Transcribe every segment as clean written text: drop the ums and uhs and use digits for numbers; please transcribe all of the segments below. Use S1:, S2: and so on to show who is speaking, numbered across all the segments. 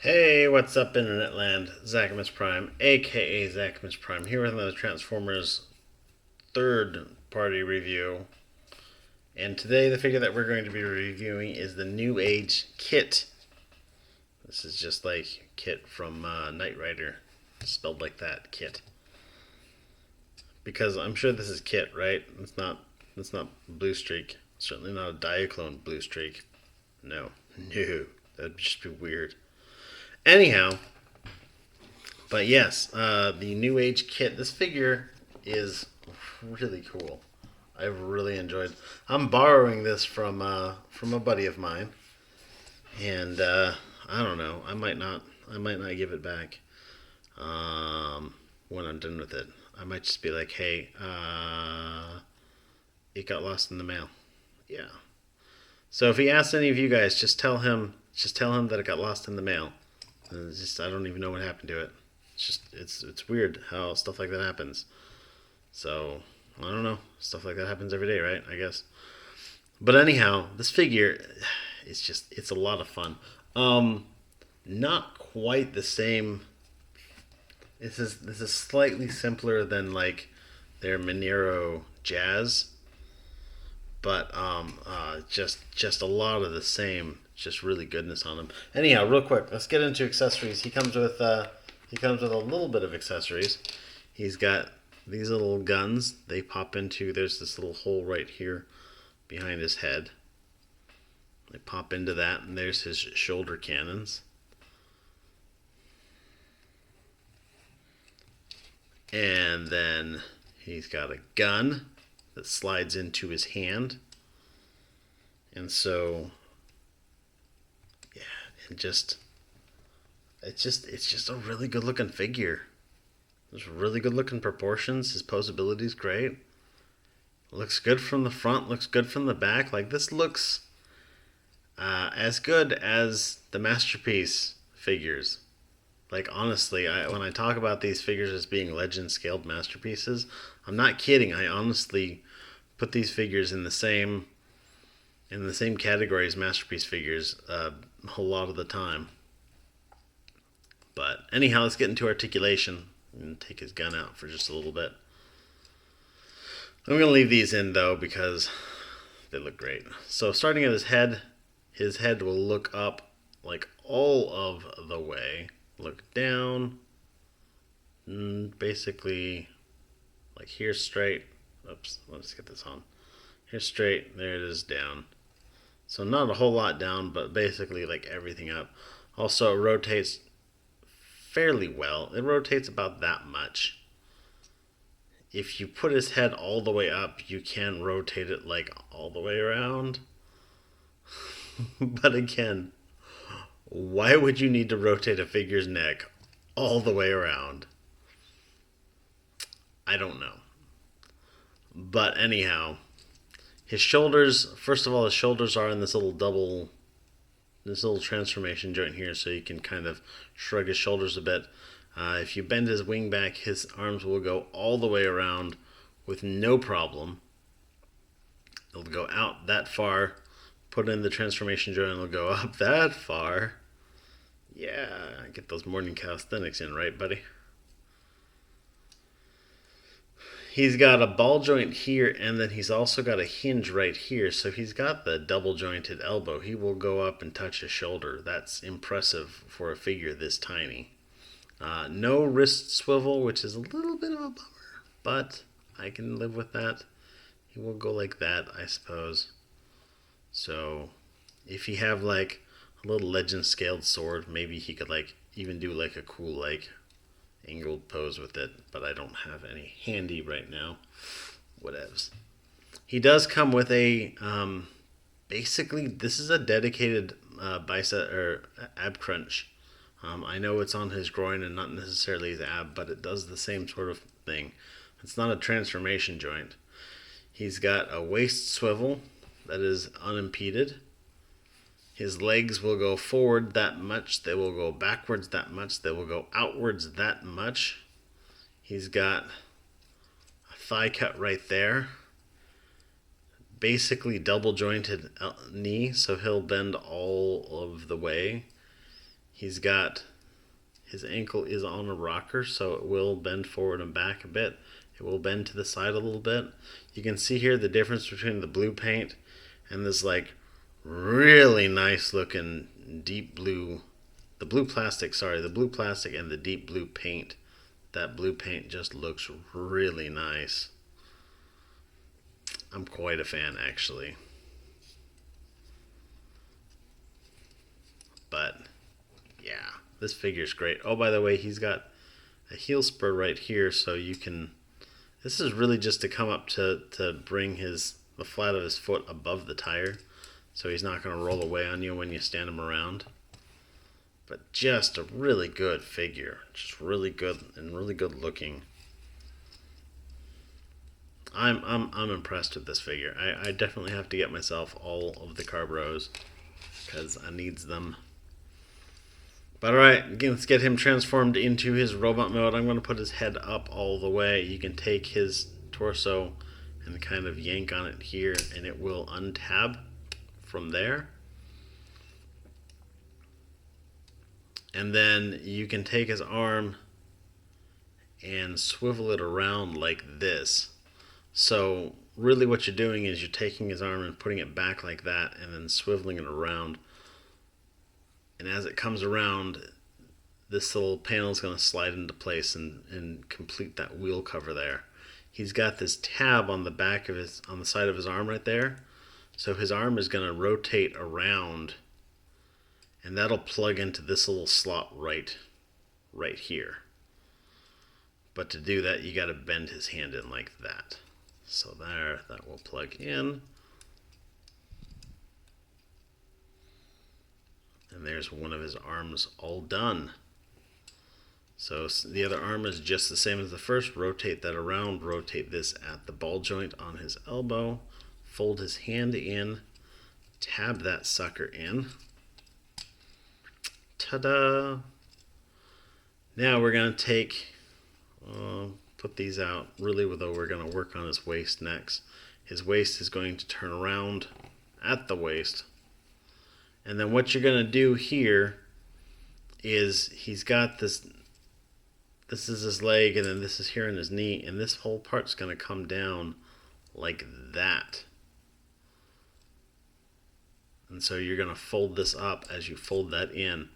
S1: Hey, what's up, Internet Land? Zachamus Prime, aka Zachamus Prime, here with another Transformers third party review. And today, the figure that we're going to be reviewing is the Newage KITT. This is just like KITT from Knight Rider, spelled like that, KITT. Because I'm sure this is KITT, right? It's not Blue Streak. Certainly not a Diaclone Blue Streak. No, that'd just be weird. Anyhow, but yes, the Newage KITT. This figure is really cool. I've really enjoyed. I'm borrowing this from a buddy of mine, and I don't know. I might not. I might not give it back when I'm done with it. I might just be like, hey, it got lost in the mail. Yeah. So if he asks any of you guys, just tell him that it got lost in the mail. And it's just I don't even know what happened to it. It's weird how stuff like that happens. So I don't know. Stuff like that happens every day, right? I guess. But anyhow, this figure, it's a lot of fun. Not quite the same. This is slightly simpler than like their Monero Jazz, but just a lot of the same, just really goodness on them. Anyhow, real quick, let's get into accessories. He comes with a little bit of accessories. He's got these little guns. They pop into, there's this little hole right here behind his head. They pop into that, and there's his shoulder cannons. And then he's got a gun that slides into his hand. And so, yeah, and it's just a really good looking figure. There's really good looking proportions. His posability's great. Looks good from the front, looks good from the back. Like, this looks as good as the Masterpiece figures. Like, honestly, when I talk about these figures as being legend scaled masterpieces, I'm not kidding. I honestly put these figures in the same category as masterpiece figures a lot of the time. But anyhow, let's get into articulation and take his gun out for just a little bit. I'm going to leave these in, though, because they look great. So starting at his head will look up like all of the way. Look down, basically like here straight. Oops, let's get this on. Here straight, there it is down. So not a whole lot down, but basically like everything up. Also, it rotates fairly well. It rotates about that much. If you put his head all the way up, you can rotate it like all the way around. But again, why would you need to rotate a figure's neck all the way around? I don't know. But anyhow, his shoulders, first of all, his shoulders are in this little transformation joint here, so you can kind of shrug his shoulders a bit. If you bend his wing back, his arms will go all the way around with no problem. It'll go out that far, put in the transformation joint, and it'll go up that far. Yeah, get those morning calisthenics in, right, buddy? He's got a ball joint here, and then he's also got a hinge right here. So he's got the double jointed elbow. He will go up and touch his shoulder. That's impressive for a figure this tiny. No wrist swivel, which is a little bit of a bummer, but I can live with that. He will go like that, I suppose. So if you have like a little legend scaled sword, maybe he could like even do like a cool like angled pose with it, but I don't have any handy right now. Whatevs. He does come with a basically this is a dedicated bicep or ab crunch. I know it's on his groin and not necessarily his ab, but it does the same sort of thing. It's not a transformation joint. He's got a waist swivel that is unimpeded. His legs will go forward that much. They will go backwards that much. They will go outwards that much. He's got a thigh cut right there. Basically double jointed knee, so he'll bend all of the way. He's got his ankle is on a rocker, so it will bend forward and back a bit. It will bend to the side a little bit. You can see here the difference between the blue paint and this like really nice looking deep blue, the blue plastic and the deep blue paint. That blue paint just looks really nice. I'm quite a fan, actually. But yeah, this figure's great. Oh, by the way, he's got a heel spur right here, so you can, this is really just to come up to bring the flat of his foot above the tire, so he's not going to roll away on you when you stand him around. But just a really good figure, just really good and really good looking. I'm impressed with this figure. I definitely have to get myself all of the Carbros because I needs them. But alright, let's get him transformed into his robot mode. I'm going to put his head up all the way. You can take his torso and kind of yank on it here, and it will untab from there. And then you can take his arm and swivel it around like this. So really what you're doing is you're taking his arm and putting it back like that and then swiveling it around. And as it comes around, this little panel is going to slide into place and complete that wheel cover there. He's got this tab on the back of on the side of his arm right there. So his arm is going to rotate around, and that'll plug into this little slot right here. But to do that, you got to bend his hand in like that. So there, that will plug in. And there's one of his arms all done. So the other arm is just the same as the first. Rotate that around, rotate this at the ball joint on his elbow, fold his hand in, tab that sucker in. Ta-da! Now we're going to take, put these out. Really, though, we're going to work on his waist next. His waist is going to turn around at the waist. And then what you're going to do here is he's got this is his leg, and then this is here in his knee, and this whole part's going to come down like that. And so you're going to fold this up as you fold that in.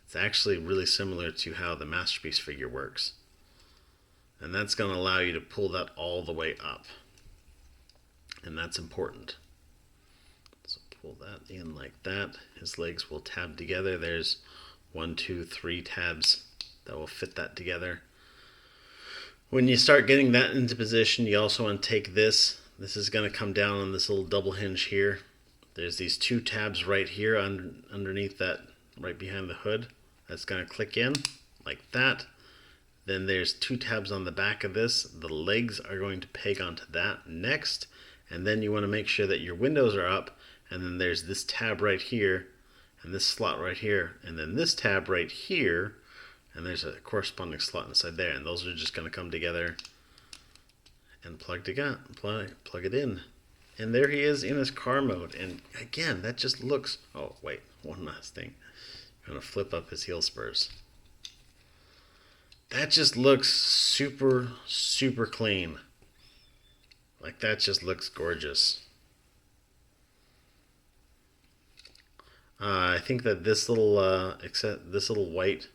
S1: It's actually really similar to how the Masterpiece figure works. And that's going to allow you to pull that all the way up. And that's important. So pull that in like that. His legs will tab together. There's 1, 2, 3 tabs that will fit that together. When you start getting that into position, you also want to take this. This is going to come down on this little double hinge here. There's these 2 tabs right here underneath that, right behind the hood. That's going to click in like that. Then there's 2 tabs on the back of this. The legs are going to peg onto that next. And then you want to make sure that your windows are up. And then there's this tab right here, and this slot right here, and then this tab right here, and there's a corresponding slot inside there. And those are just going to come together and plug it in. And there he is in his car mode. And again, that just looks... Oh, wait, one last thing. I'm going to flip up his heel spurs. That just looks super, super clean. Like, that just looks gorgeous. I think that this little white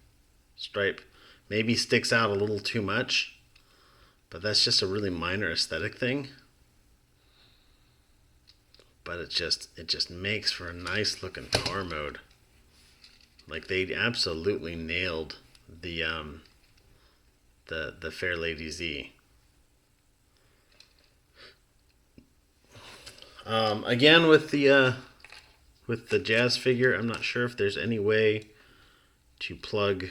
S1: stripe maybe sticks out a little too much, but that's just a really minor aesthetic thing. But it just makes for a nice looking car mode. Like, they absolutely nailed the Fair Lady Z. Again, with the Jazz figure, I'm not sure if there's any way to plug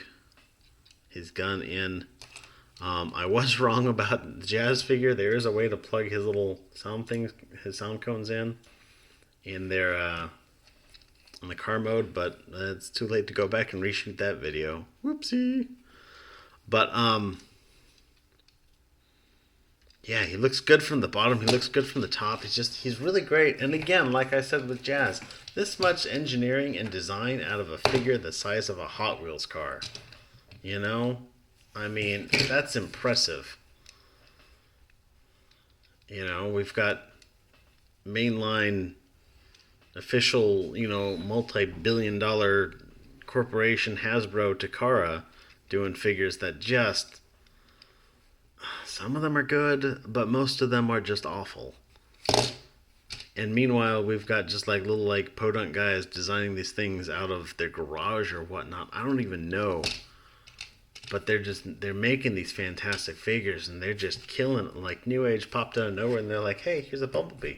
S1: his gun in. I was wrong about the Jazz figure. There is a way to plug his little his sound cones in there on the car mode, but it's too late to go back and reshoot that video. Whoopsie. But yeah, he looks good from the bottom. He looks good from the top. He's really great. And again, like I said with Jazz, This much engineering and design out of a figure the size of a Hot Wheels car. You know? I mean, that's impressive. You know, we've got mainline official, multi-billion-dollar corporation Hasbro Takara doing figures that just, some of them are good, but most of them are just awful. And meanwhile, we've got just like little like podunk guys designing these things out of their garage or whatnot. I don't even know. But they're making these fantastic figures and they're just killing it. Like Newage popped out of nowhere and they're like, hey, here's a Bumblebee.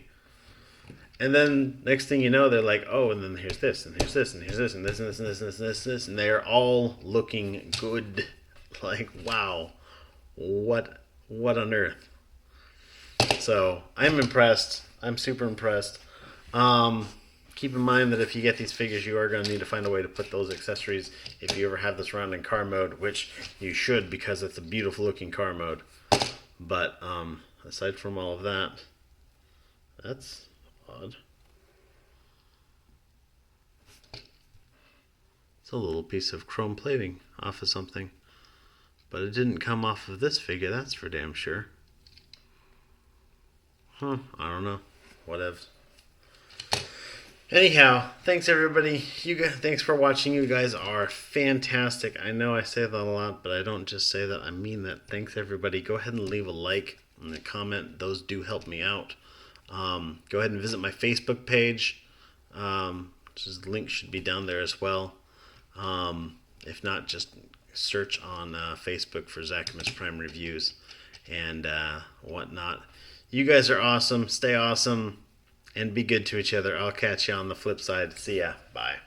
S1: And then next thing you know, they're like, oh, and then here's this, and here's this, and here's this, and this, and this, and this, and this, and this, and they're all looking good. Like, wow, what on earth? So I'm impressed. I'm super impressed. Keep in mind that if you get these figures, you are going to need to find a way to put those accessories if you ever have this around in car mode, which you should because it's a beautiful looking car mode. But aside from all of that, that's odd. It's a little piece of chrome plating off of something. But it didn't come off of this figure, that's for damn sure. Huh, I don't know. Whatever. Anyhow, thanks everybody. Thanks for watching. You guys are fantastic. I know I say that a lot, but I don't just say that. I mean that. Thanks everybody. Go ahead and leave a like and a comment. Those do help me out. Go ahead and visit my Facebook page. The link should be down there as well. If not, just search on Facebook for Zachamus Prime Reviews and whatnot. You guys are awesome. Stay awesome and be good to each other. I'll catch you on the flip side. See ya. Bye.